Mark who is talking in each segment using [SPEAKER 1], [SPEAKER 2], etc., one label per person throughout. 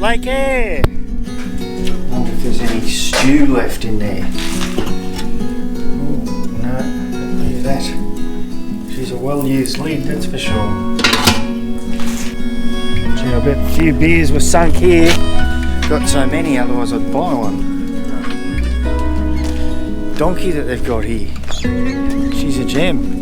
[SPEAKER 1] Lake Eyre. I wonder if there's any stew left in there. Oh, no, don't leave that. She's a well-used lid, that's for sure. Gee, I bet a few beers were sunk here. Got so many, otherwise I'd buy one. Donkey that they've got here. She's a gem.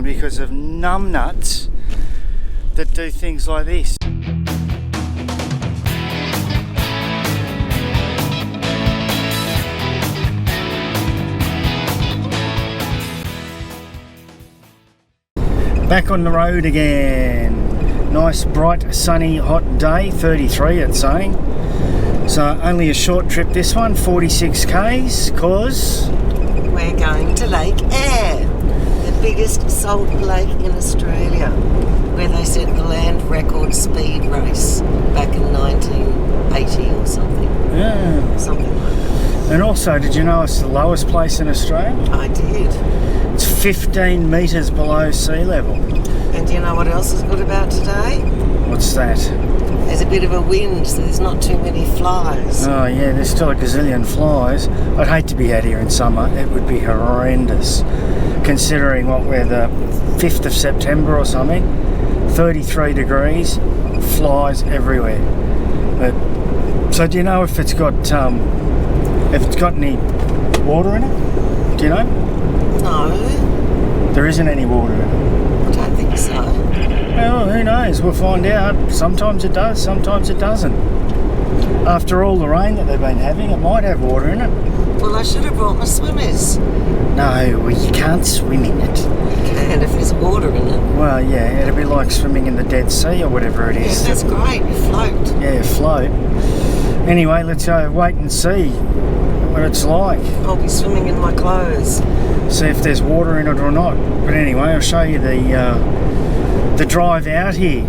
[SPEAKER 1] Because of numbnuts that do things like this. Back on the road again. Nice, bright, sunny, hot day, 33 it's saying. So only a short trip this one, 46 k's, cause
[SPEAKER 2] we're going to Lake Eyre, the biggest salt lake in Australia, where they set the land record speed race back in 1980 or something.
[SPEAKER 1] Yeah.
[SPEAKER 2] Something like that.
[SPEAKER 1] And also, did you know it's the lowest place in Australia?
[SPEAKER 2] I did.
[SPEAKER 1] It's 15 metres below sea level.
[SPEAKER 2] And do you know what else is good about today?
[SPEAKER 1] What's that?
[SPEAKER 2] There's a bit of a wind, so there's not too many flies.
[SPEAKER 1] Oh yeah, there's still a gazillion flies. I'd hate to be out here in summer. It would be horrendous. Considering what we're the 5th of September or something, 33 degrees, flies everywhere. But so do you know if it's got any water in it? Do you know?
[SPEAKER 2] No.
[SPEAKER 1] There isn't any water in it.
[SPEAKER 2] I don't think so.
[SPEAKER 1] Well, who knows? We'll find out. Sometimes it does, sometimes it doesn't. After all the rain that they've been having, it might have water in it.
[SPEAKER 2] Well, I should have brought my swimmers.
[SPEAKER 1] No, well, you can't swim in it.
[SPEAKER 2] You can if there's water in it.
[SPEAKER 1] Well, yeah, it'd be like swimming in the Dead Sea or whatever it is.
[SPEAKER 2] Yeah, that's great. You float.
[SPEAKER 1] Yeah, float. Anyway, let's wait and see what it's like.
[SPEAKER 2] I'll be swimming in my clothes.
[SPEAKER 1] See if there's water in it or not. But anyway, I'll show you the drive out here.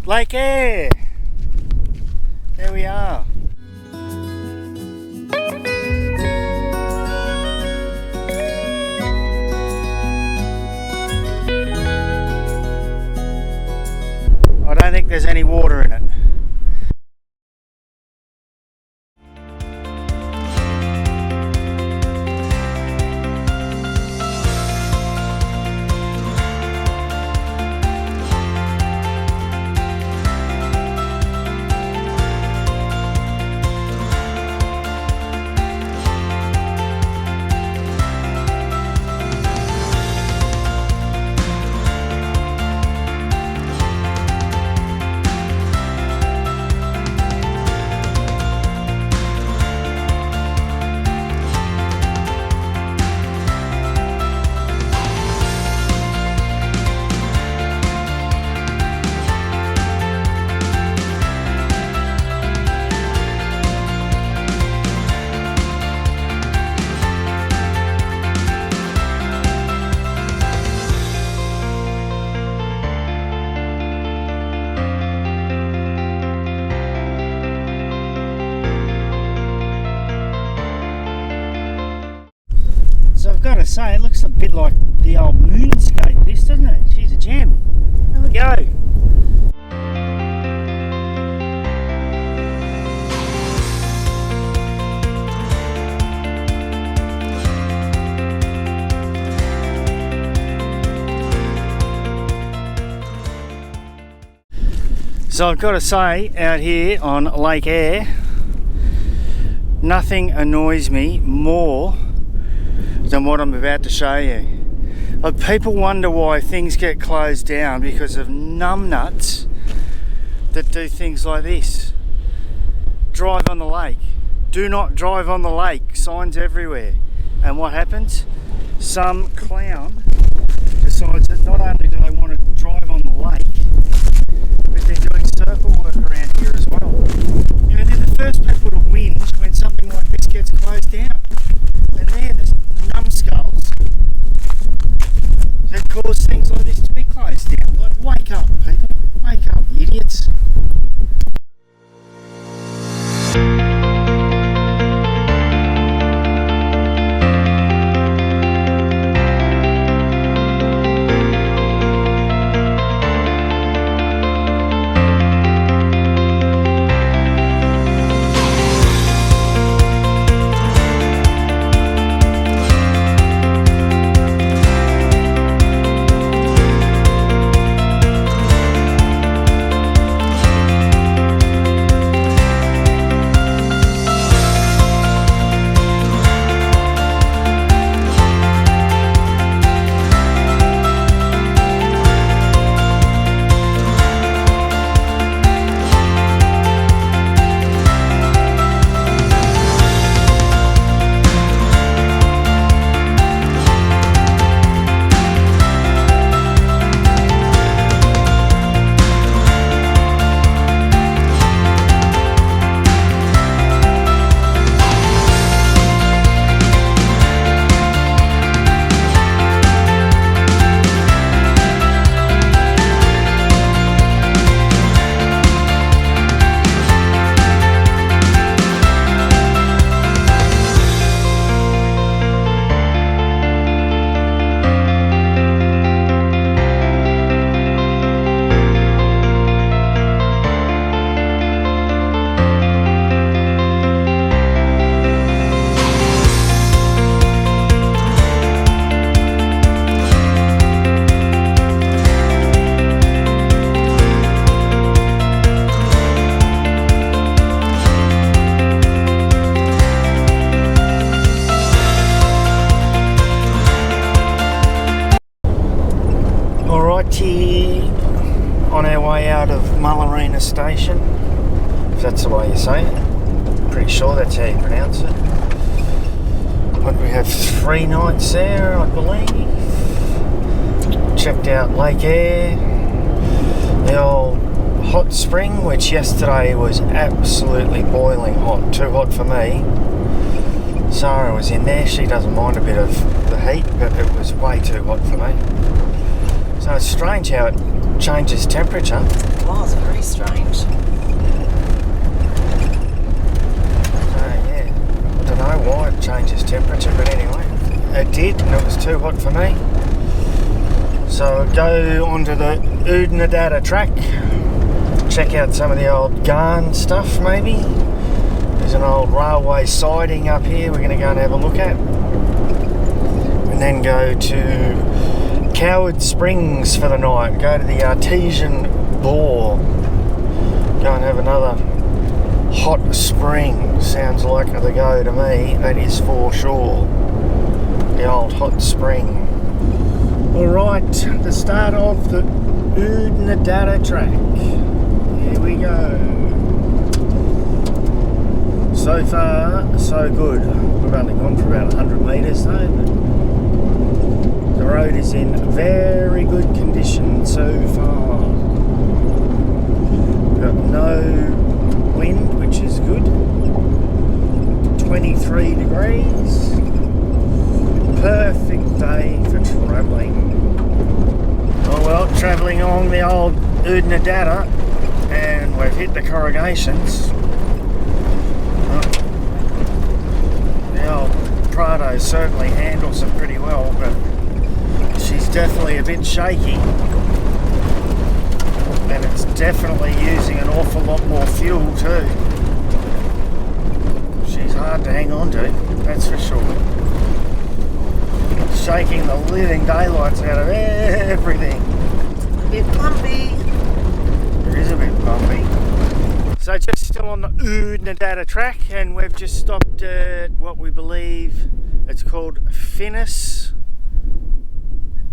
[SPEAKER 1] Lake Eyre. There we are. I don't think there's any water in it. So I've got to say, it looks a bit like the old moonscape, this, doesn't it? She's a gem. There we go. So I've got to say, out here on Lake Eyre, nothing annoys me more than what I'm about to show you. People wonder why things get closed down because of numbnuts that do things like this. drive on the lake. Do not drive on the lake. Signs everywhere. And what happens? Some clown decides that not only do they want to drive on the lake, but they're doing circle work around here as well. You know, they're the first people to whinge when something like this gets closed down. And they're the numbskulls that cause things like this to be closed down. Like, wake up, people. Wake up, idiots. On our way out of Mullerina Station, if that's the way you say it. Pretty sure that's how you pronounce it. But we have 3 nights there, I believe. Checked out Lake Eyre, the old hot spring, which yesterday was absolutely boiling hot, too hot for me. Sarah was in there, she doesn't mind a bit of the heat, but it was way too hot for me. So it's strange how it changes temperature.
[SPEAKER 2] It was very strange.
[SPEAKER 1] Yeah, I don't know why it changes temperature, but anyway, it did, and it was too hot for me. So go onto the Oodnadatta track, check out some of the old Ghan stuff maybe. There's an old railway siding up here we're going to go and have a look at. And then go to Coward Springs for the night. Go to the Artesian Bore. Go and have another hot spring. Sounds like the go to me. That is for sure. The old hot spring. Alright, the start of the Oodnadatta track. Here we go. So far, so good. We've only gone for about 100 metres though, but the road is in very good condition so far. We've got no wind, which is good. 23 degrees. Perfect day for travelling. Oh well, travelling along the old Oodnadatta, and we've hit the corrugations. The old Prado certainly handles them pretty well, but she's definitely a bit shaky, and it's definitely using an awful lot more fuel too. She's hard to hang on to, that's for sure. Shaking the living daylights out of everything.
[SPEAKER 2] A bit bumpy.
[SPEAKER 1] It is a bit bumpy. So just still on the Oodnadatta track, and we've just stopped at what we believe it's called Finnis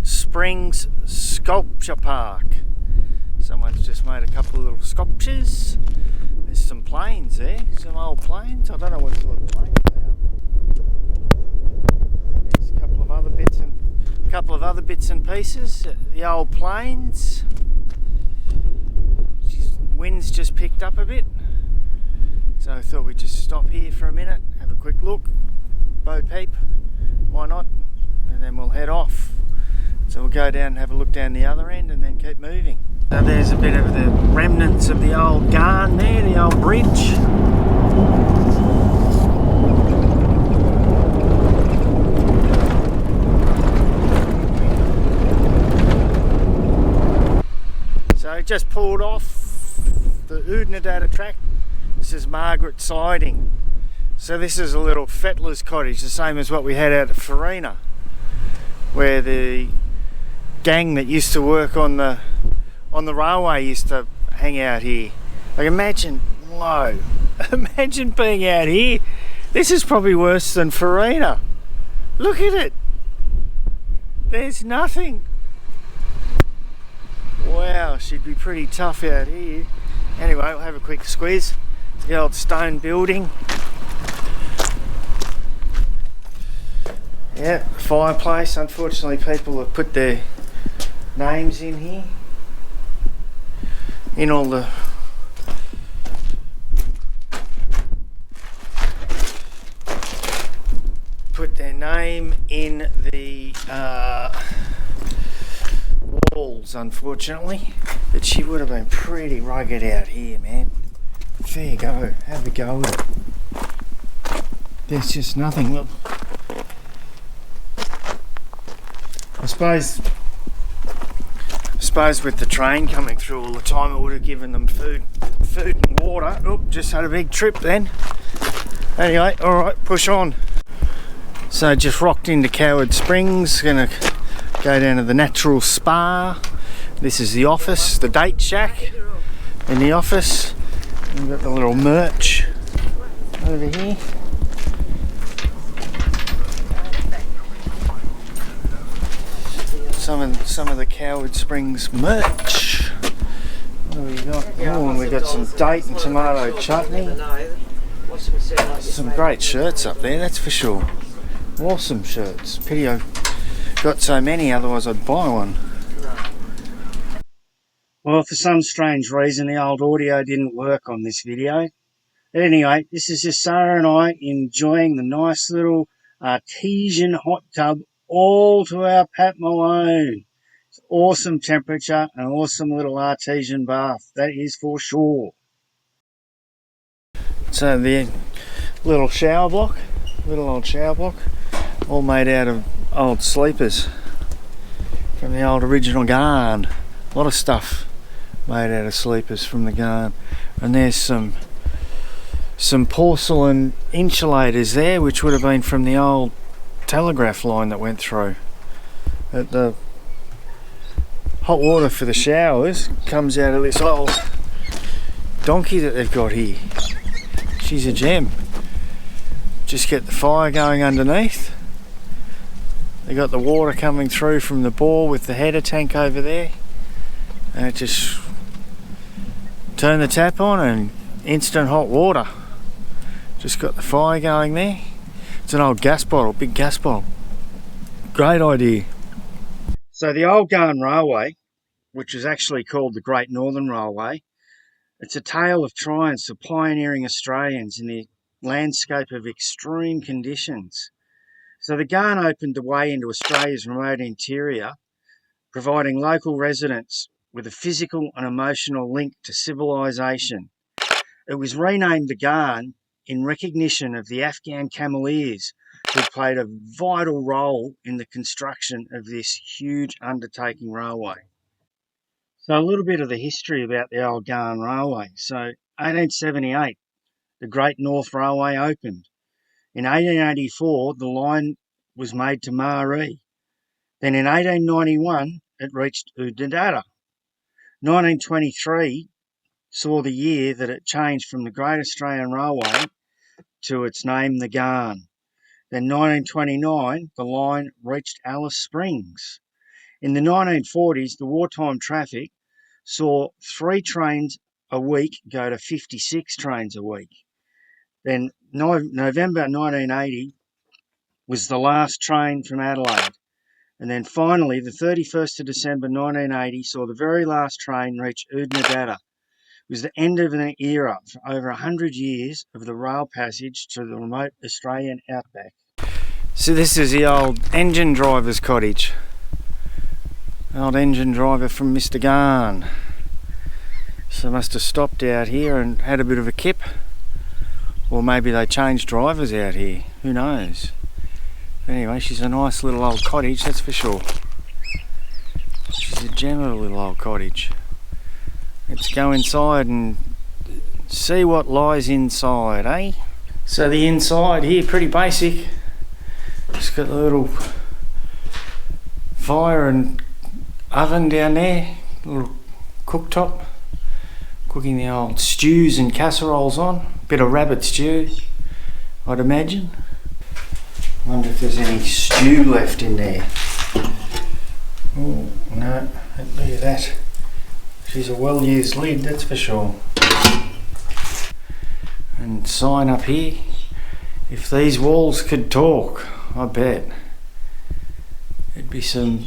[SPEAKER 1] Springs Sculpture Park. Someone's just made a couple of little sculptures. There's some planes there, some old planes. I don't know what sort of planes they are. There's a couple of other bits and pieces. The old planes. Wind's just picked up a bit, so I thought we'd just stop here for a minute, have a quick look, Bo Peep, why not, and then we'll head off. So we'll go down and have a look down the other end and then keep moving. So there's a bit of the remnants of the old Ghan there, the old bridge. So just pulled off the Oodnadatta track. This is Margaret Siding. So this is a little fettler's cottage, the same as what we had out at Farina, where the gang that used to work on the railway used to hang out here. Like imagine being out here. This is probably worse than Farina. Look at it. There's nothing. Wow, she'd be pretty tough out here. Anyway, we'll have a quick squeeze. The old stone building. Yeah, fireplace. Unfortunately, people have put their names in here. In all the put their name in the walls, unfortunately. But she would have been pretty rugged out here, man. There you go, have a go with it. There's just nothing. Look, I suppose with the train coming through all the time, it would have given them food and water. Oh, just had a big trip then. Anyway, alright, push on. So just rocked into Coward Springs, gonna go down to the natural spa. This is the office, the date shack in the office. We've got the little merch over here. Some of the Coward Springs merch. What have we got? Oh, and we got some date and tomato chutney. Some great shirts up there, that's for sure. Awesome shirts. Pity I've got so many, otherwise I'd buy one. Well, for some strange reason, the old audio didn't work on this video. But anyway, this is just Sarah and I enjoying the nice little artesian hot tub all to our Pat Malone. It's awesome temperature, an awesome little artesian bath, that is for sure. So the little old shower block, all made out of old sleepers from the old original Ghan. A lot of stuff made out of sleepers from the Ghan. And there's some porcelain insulators there, which would have been from the old telegraph line that went through. But the hot water for the showers comes out of this old donkey that they've got here. She's a gem. Just get the fire going underneath. They got the water coming through from the bore with the header tank over there, and it just turn the tap on and instant hot water. Just got the fire going there. It's an old gas bottle, big gas bottle. Great idea. So the old Ghan Railway, which is actually called the Great Northern Railway, it's a tale of triumphs of pioneering Australians in the landscape of extreme conditions. So the Ghan opened the way into Australia's remote interior, providing local residents with a physical and emotional link to civilization. It was renamed the Ghan in recognition of the Afghan Cameleers, who played a vital role in the construction of this huge undertaking railway. So a little bit of the history about the old Ghan Railway. So 1878, the Great North Railway opened. In 1884, the line was made to Maree. Then in 1891, it reached Oodnadatta. 1923 saw the year that it changed from the Great Australian Railway to its name, the Ghan. Then 1929, the line reached Alice Springs. In the 1940s, the wartime traffic saw 3 trains a week go to 56 trains a week. Then November 1980 was the last train from Adelaide. And then finally, the 31st of December 1980 saw the very last train reach Oodnadatta. It was the end of an era for over 100 years of the rail passage to the remote Australian outback. So this is the old engine driver's cottage. Old engine driver from Mr. Ghan. So must have stopped out here and had a bit of a kip. Or maybe they changed drivers out here, who knows. But anyway, she's a nice little old cottage, that's for sure. She's a gem of a little old cottage. Let's go inside and see what lies inside, eh? So the inside here, pretty basic. Just got a little fire and oven down there, little cooktop. Cooking the old stews and casseroles on. Bit of rabbit stew, I'd imagine. Wonder if there's any stew left in there. Oh, no, that'd be that. She's a well-used lid, that's for sure. And sign up here. If these walls could talk, I bet. There'd be some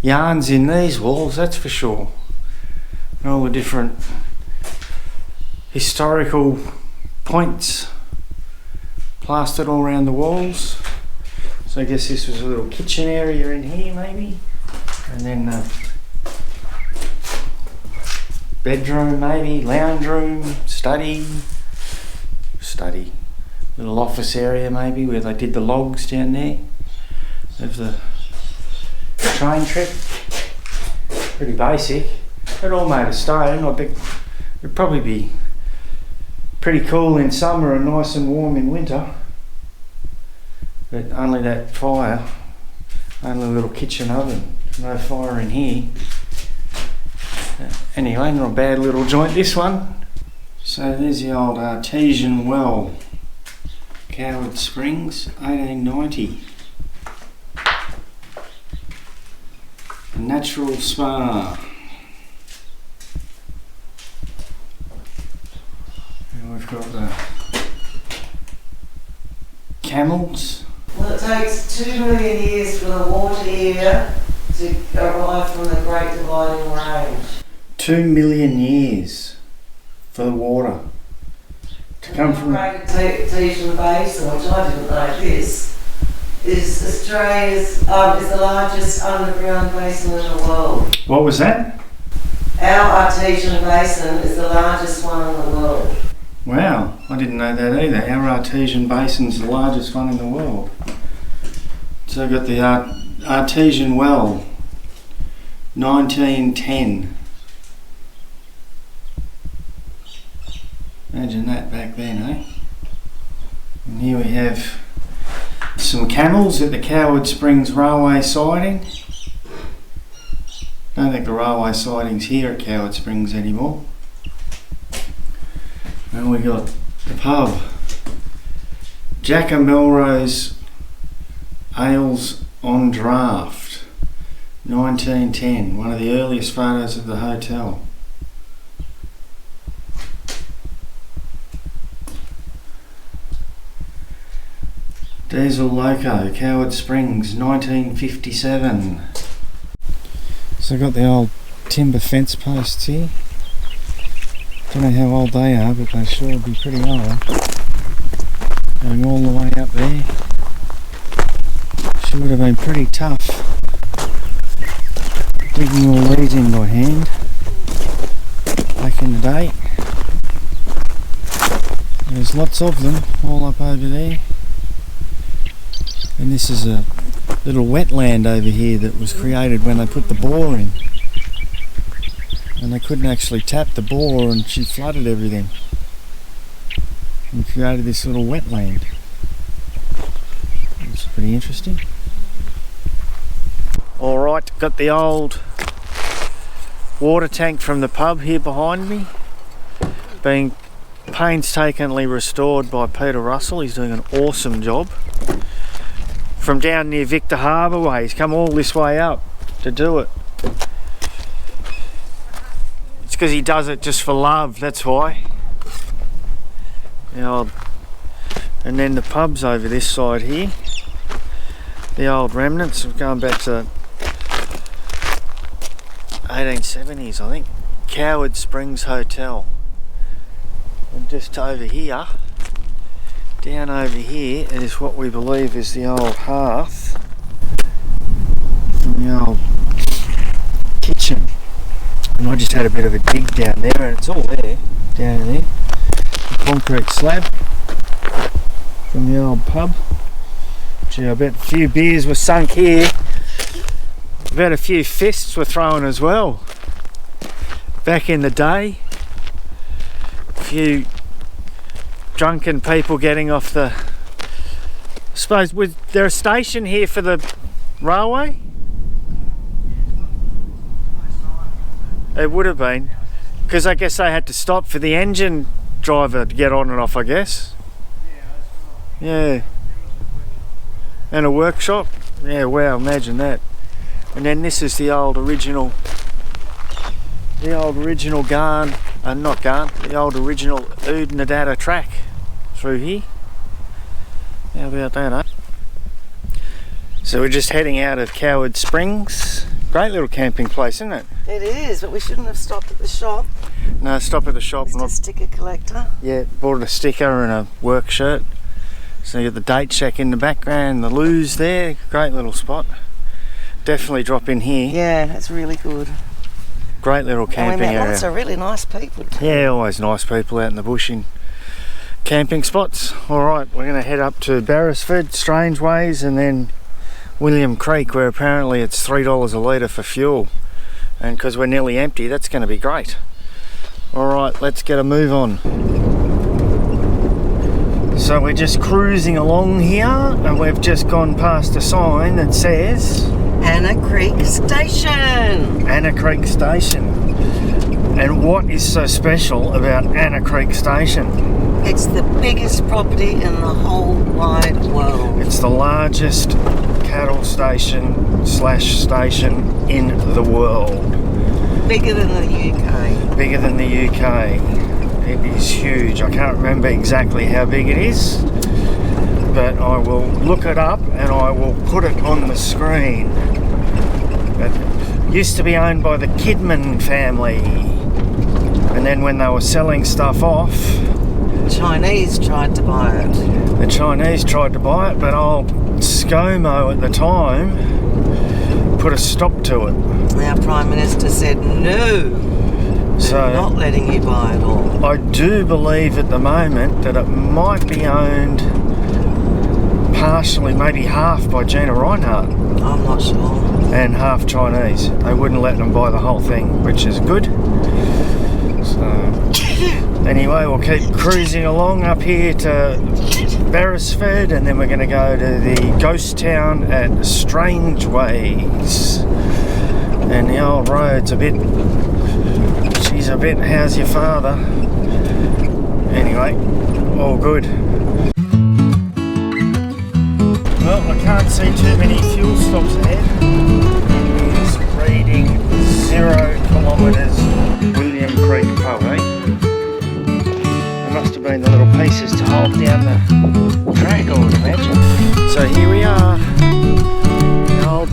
[SPEAKER 1] yarns in these walls, that's for sure. And all the different historical points plastered all around the walls. So I guess this was a little kitchen area in here maybe, and then bedroom maybe, lounge room, study, little office area maybe where they did the logs down there of the train trip. Pretty basic, but all made of stone. I bet it'd probably be pretty cool in summer and nice and warm in winter, but only that fire, only a little kitchen oven, no fire in here. Anyway, not a bad little joint this one. So there's the old artesian well, Coward Springs, 1890. A natural spa. We've got the camels.
[SPEAKER 2] Well, it takes 2 million years for the water here to arrive from the Great Dividing Range.
[SPEAKER 1] 2 million years for the water to come from
[SPEAKER 2] the Great Artesian Basin, which I didn't know this, is Australia's is the largest underground basin in the world.
[SPEAKER 1] What was that?
[SPEAKER 2] Our Artesian Basin is the largest one in the world.
[SPEAKER 1] Wow, I didn't know that either. Our Artesian Basin's the largest one in the world. So I've got the Artesian Well, 1910. Imagine that back then, eh? And here we have some camels at the Coward Springs railway siding. Don't think the railway siding's here at Coward Springs anymore. And we got the pub, Jack and Melrose Ales on Draft, 1910, one of the earliest photos of the hotel. Diesel Loco, Coward Springs, 1957. So I've got the old timber fence posts here. Don't know how old they are, but they sure will be pretty old. Going all the way up there. She would have been pretty tough digging all these in by hand back in the day. There's lots of them all up over there. And this is a little wetland over here that was created when they put the bore in. And they couldn't actually tap the bore, and she flooded everything and created this little wetland. It's pretty interesting. Alright, got the old water tank from the pub here behind me, being painstakingly restored by Peter Russell. He's doing an awesome job. From down near Victor Harbour way, he's come all this way up to do it. because he does it just for love, that's why. The old, and then the pub's over this side here. The old remnants of going back to 1870s, I think. Coward Springs Hotel. And just over here, down over here, is what we believe is the old hearth and the old kitchen. And I just had a bit of a dig down there, and it's all there, down there. The concrete slab from the old pub. Gee, I bet a few beers were sunk here. I bet a few fists were thrown as well. Back in the day. A few drunken people getting off the... I suppose, was there a station here for the railway? It would have been. Because I guess they had to stop for the engine driver to get on and off, I guess. Yeah. And a workshop. Yeah, wow, imagine that. And then this is the old original Ghan, not Ghan, the old original Oodnadatta track through here. How about that, eh? So we're just heading out of Coward Springs. Great little camping place, isn't it?
[SPEAKER 2] It is, but we shouldn't have stopped at the shop.
[SPEAKER 1] No, stop at the shop.
[SPEAKER 2] Mr. Sticker Collector.
[SPEAKER 1] Yeah, bought a sticker and a work shirt. So you got the date check in the background, the loos there. Great little spot. Definitely drop in here.
[SPEAKER 2] Yeah, that's really good.
[SPEAKER 1] Great little camping area.
[SPEAKER 2] Lots of really nice people too.
[SPEAKER 1] Yeah, always nice people out in the bush in camping spots. Alright, we're going to head up to Beresford, Strangeways, and then William Creek, where apparently it's $3 a litre for fuel. And because we're nearly empty, that's going to be great. Alright, let's get a move on. So we're just cruising along here, and we've just gone past a sign that says
[SPEAKER 2] Anna Creek Station.
[SPEAKER 1] Anna Creek Station. And what is so special about Anna Creek Station?
[SPEAKER 2] It's the biggest property in the whole wide world.
[SPEAKER 1] It's the largest cattle station in the world.
[SPEAKER 2] Bigger than the UK.
[SPEAKER 1] Bigger than the UK. It is huge. I can't remember exactly how big it is, but I will look it up and I will put it on the screen. It used to be owned by the Kidman family, and then when they were selling stuff off,
[SPEAKER 2] Chinese tried to buy it.
[SPEAKER 1] The Chinese tried to buy it, but old ScoMo at the time put a stop to it.
[SPEAKER 2] Our Prime Minister said no.
[SPEAKER 1] So
[SPEAKER 2] not letting you buy it all.
[SPEAKER 1] I do believe at the moment that it might be owned partially, maybe half by Gina Reinhardt.
[SPEAKER 2] I'm not sure.
[SPEAKER 1] And half Chinese. They wouldn't let them buy the whole thing, which is good. So anyway, we'll keep cruising along up here to Beresford, and then we're going to go to the ghost town at Strangeways. And the old road's a bit... She's a bit, how's your father? Anyway, all good. Well, I can't see too many fuel stops ahead. It is reading 0 kilometres. William Creek Pub, eh? There must have been the little pieces to hold down the track, I would imagine. So here we are. The old